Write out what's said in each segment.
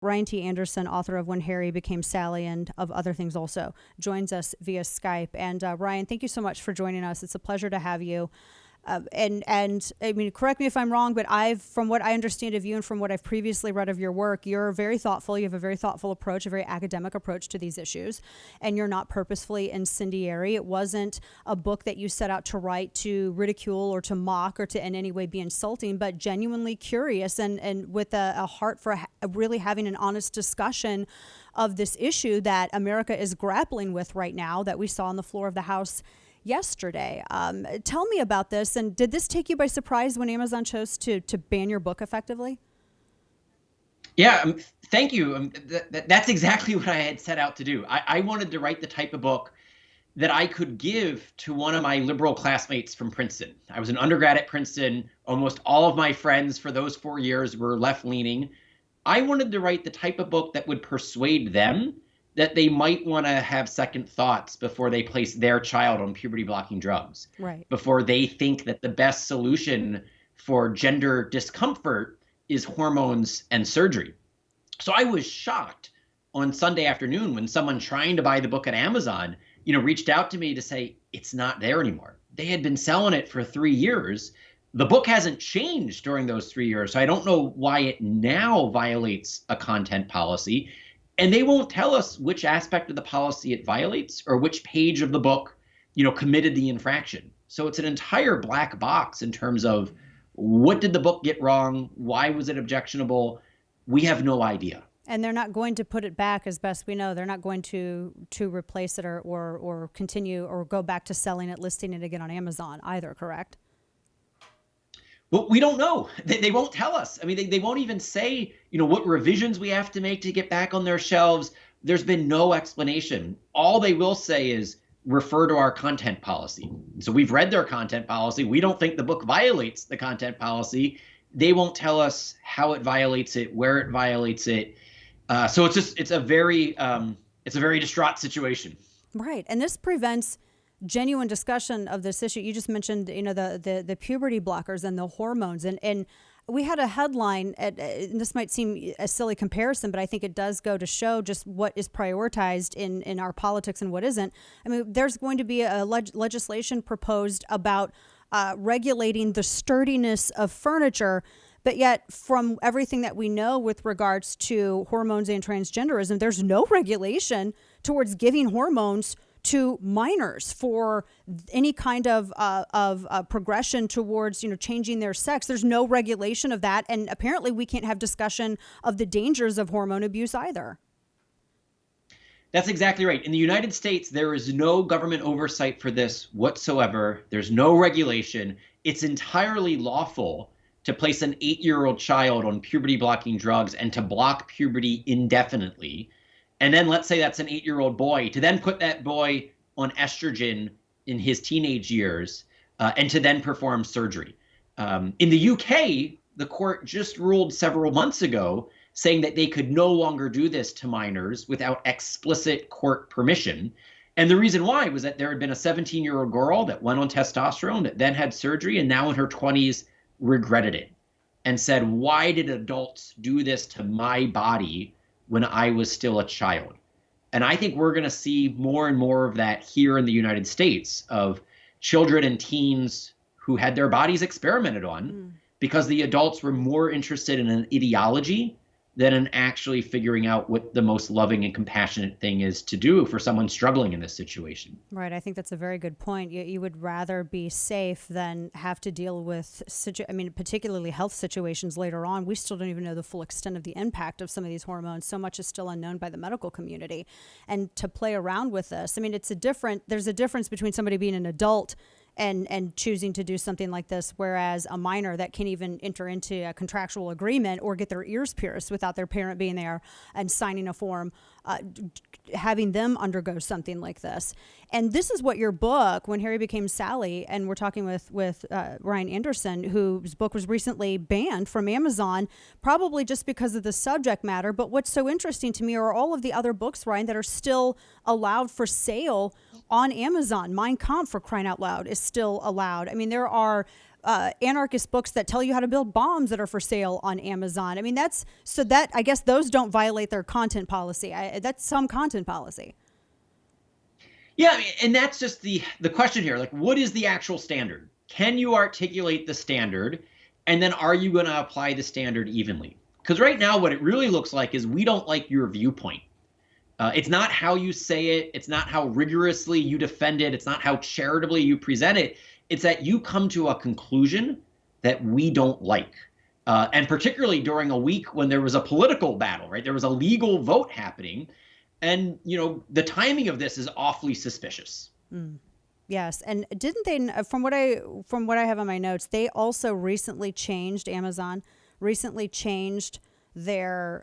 Ryan T. Anderson, author of When Harry Became Sally and of other things also, joins us via Skype. And Ryan, thank you so much for joining us. It's a pleasure to have you. And I mean, correct me if I'm wrong, but from what I understand of you and from what I've previously read of your work, you're very thoughtful. You have a very thoughtful approach, a very academic approach to these issues, and you're not purposefully incendiary. It wasn't a book that you set out to write to ridicule or to mock or to in any way be insulting, but genuinely curious and with a heart for really having an honest discussion of this issue that America is grappling with right now, that we saw on the floor of the House yesterday. Tell me about this. And did this take you by surprise when Amazon chose to ban your book effectively? Yeah, thank you. That's exactly what I had set out to do. I wanted to write the type of book that I could give to one of my liberal classmates from Princeton. I was an undergrad at Princeton. Almost all of my friends for those 4 years were left-leaning. I wanted to write the type of book that would persuade them that they might want to have second thoughts before they place their child on puberty-blocking drugs, right? Before they think that the best solution for gender discomfort is hormones and surgery. So I was shocked on Sunday afternoon when someone trying to buy the book at Amazon, reached out to me to say it's not there anymore. They had been selling it for 3 years. The book hasn't changed during those 3 years, so I don't know why it now violates a content policy. And they won't tell us which aspect of the policy it violates or which page of the book, committed the infraction. So it's an entire black box in terms of what did the book get wrong? Why was it objectionable? We have no idea. And they're not going to put it back, as best we know. They're not going to replace it or continue or go back to selling it, listing it again on Amazon either, correct? Well, we don't know. They won't tell us. I mean, they won't even say, what revisions we have to make to get back on their shelves. There's been no explanation. All they will say is refer to our content policy. So we've read their content policy. We don't think the book violates the content policy. They won't tell us how it violates it, where it violates it. So it's a very distraught situation. Right. And this prevents genuine discussion of this issue. You just mentioned, the puberty blockers and the hormones, and we had a headline. And this might seem a silly comparison, but I think it does go to show just what is prioritized in our politics and what isn't. I mean, there's going to be a legislation proposed about regulating the sturdiness of furniture. But yet, from everything that we know with regards to hormones and transgenderism, there's no regulation towards giving hormones to minors for any kind of progression towards, changing their sex. There's no regulation of that. And apparently we can't have discussion of the dangers of hormone abuse either. That's exactly right. In the United States, there is no government oversight for this whatsoever. There's no regulation. It's entirely lawful to place an 8-year-old child on puberty-blocking drugs and to block puberty indefinitely. And then let's say that's an 8-year-old boy, to then put that boy on estrogen in his teenage years and to then perform surgery. In the UK, the court just ruled several months ago saying that they could no longer do this to minors without explicit court permission. And the reason why was that there had been a 17-year-old girl that went on testosterone that then had surgery and now in her 20s regretted it and said, why did adults do this to my body when I was still a child? And I think we're going to see more and more of that here in the United States, of children and teens who had their bodies experimented on because the adults were more interested in an ideology than in actually figuring out what the most loving and compassionate thing is to do for someone struggling in this situation. Right. I think that's a very good point. You would rather be safe than have to deal with, particularly health situations later on. We still don't even know the full extent of the impact of some of these hormones. So much is still unknown by the medical community. And to play around with this, there's a difference between somebody being an adult and choosing to do something like this, whereas a minor that can't even enter into a contractual agreement or get their ears pierced without their parent being there and signing a form, having them undergo something like this. And this is what your book, When Harry Became Sally, and we're talking with Ryan Anderson, whose book was recently banned from Amazon, probably just because of the subject matter. But what's so interesting to me are all of the other books, Ryan, that are still allowed for sale on Amazon. Mein Kampf, for crying out loud, is still allowed. I mean, there are anarchist books that tell you how to build bombs that are for sale on Amazon. I mean, I guess those don't violate their content policy. That's some content policy. Yeah, I mean, and that's just the question here. Like, what is the actual standard? Can you articulate the standard? And then are you going to apply the standard evenly? Because right now, what it really looks like is we don't like your viewpoint. It's not how you say it. It's not how rigorously you defend it. It's not how charitably you present it. It's that you come to a conclusion that we don't like. And particularly during a week when there was a political battle, right? There was a legal vote happening. And, the timing of this is awfully suspicious. Yes, and didn't they? From what I have on my notes, they also recently changed. Amazon recently changed their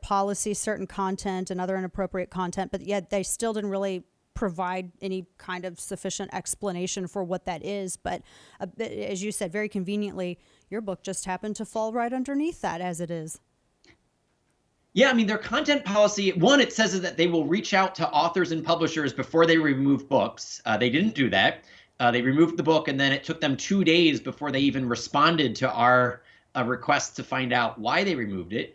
policy, certain content and other inappropriate content, but yet they still didn't really provide any kind of sufficient explanation for what that is. But as you said, very conveniently, your book just happened to fall right underneath that as it is. Yeah, I mean, their content policy, one, it says that they will reach out to authors and publishers before they remove books. They didn't do that. They removed the book, and then it took them 2 days before they even responded to our request to find out why they removed it.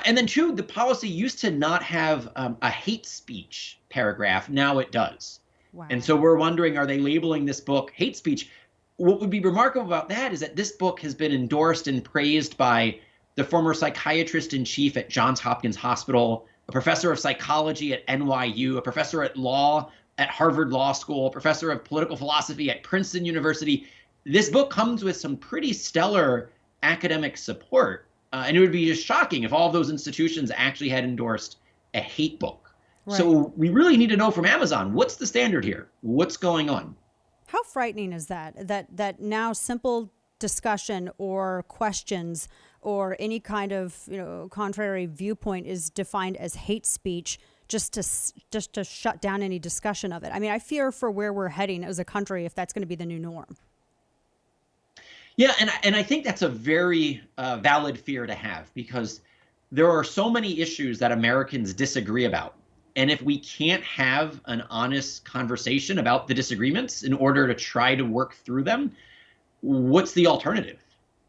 And then two, the policy used to not have a hate speech paragraph. Now it does. Wow. And so we're wondering, are they labeling this book hate speech? What would be remarkable about that is that this book has been endorsed and praised by the former psychiatrist in chief at Johns Hopkins Hospital, a professor of psychology at NYU, a professor at law at Harvard Law School, a professor of political philosophy at Princeton University. This book comes with some pretty stellar academic support. And it would be just shocking if all of those institutions actually had endorsed a hate book. Right. So we really need to know from Amazon, what's the standard here? What's going on? How frightening is that? That now simple discussion or questions or any kind of contrary viewpoint is defined as hate speech just to shut down any discussion of it. I mean, I fear for where we're heading as a country if that's going to be the new norm. Yeah, and I think that's a very valid fear to have, because there are so many issues that Americans disagree about. And if we can't have an honest conversation about the disagreements in order to try to work through them, what's the alternative,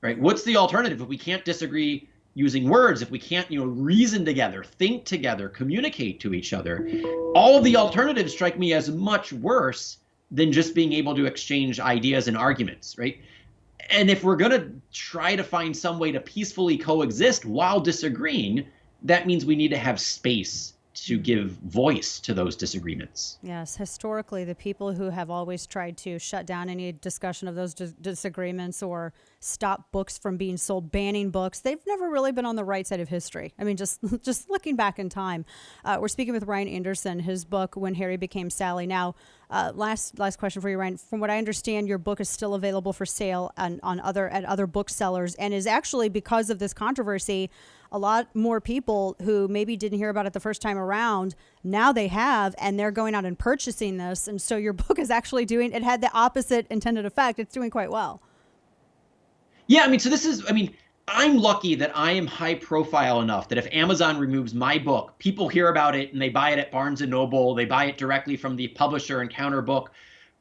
right? What's the alternative if we can't disagree using words, if we can't, reason together, think together, communicate to each other? All of the alternatives strike me as much worse than just being able to exchange ideas and arguments, right? And if we're going to try to find some way to peacefully coexist while disagreeing, that means we need to have space to give voice to those disagreements. Yes, historically, the people who have always tried to shut down any discussion of those disagreements or stop books from being sold, banning books, they've never really been on the right side of history. I mean, just looking back in time. We're speaking with Ryan Anderson, his book, When Harry Became Sally. Now, last question for you, Ryan. From what I understand, your book is still available for sale at other booksellers, and is actually, because of this controversy, a lot more people who maybe didn't hear about it the first time around, now they have, and they're going out and purchasing this. And so your book is actually it had the opposite intended effect. It's doing quite well. Yeah, I'm lucky that I am high profile enough that if Amazon removes my book, people hear about it and they buy it at Barnes & Noble, they buy it directly from the publisher and Counter Book.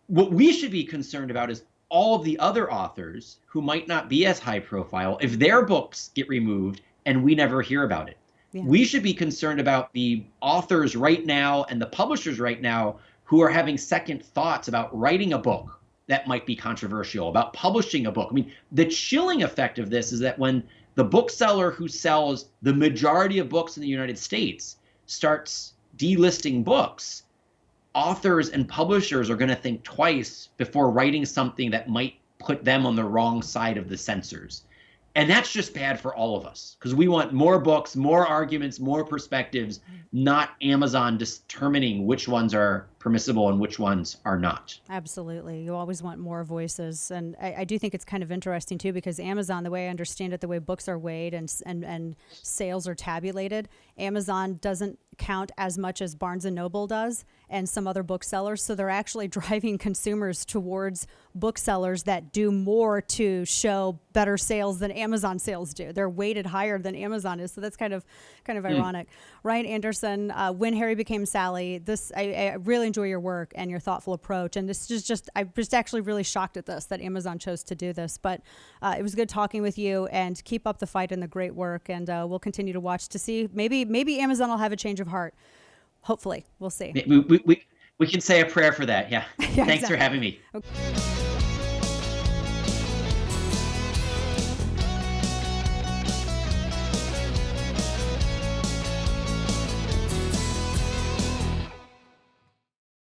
What we should be concerned about is all of the other authors who might not be as high profile, if their books get removed and we never hear about it. Yeah. We should be concerned about the authors right now and the publishers right now who are having second thoughts about writing a book that might be controversial, about publishing a book. I mean, the chilling effect of this is that when the bookseller who sells the majority of books in the United States starts delisting books, authors and publishers are going to think twice before writing something that might put them on the wrong side of the censors. And that's just bad for all of us, because we want more books, more arguments, more perspectives, not Amazon determining which ones are permissible and which ones are not. Absolutely. You always want more voices. And I do think it's kind of interesting, too, because Amazon, the way I understand it, the way books are weighed and sales are tabulated, Amazon doesn't count as much as Barnes & Noble does and some other booksellers. So they're actually driving consumers towards booksellers that do more to show better sales than Amazon sales do. They're weighted higher than Amazon is. So that's kind of ironic. Ryan Anderson, When Harry Became Sally. I really really enjoy your work and your thoughtful approach. And this is just, I'm just actually really shocked at this, that Amazon chose to do this. But it was good talking with you, and keep up the fight and the great work. And we'll continue to watch to see, maybe Amazon will have a change of heart. Hopefully, we'll see. We can say a prayer for that. Yeah. Yeah, Thanks exactly. for having me. Okay.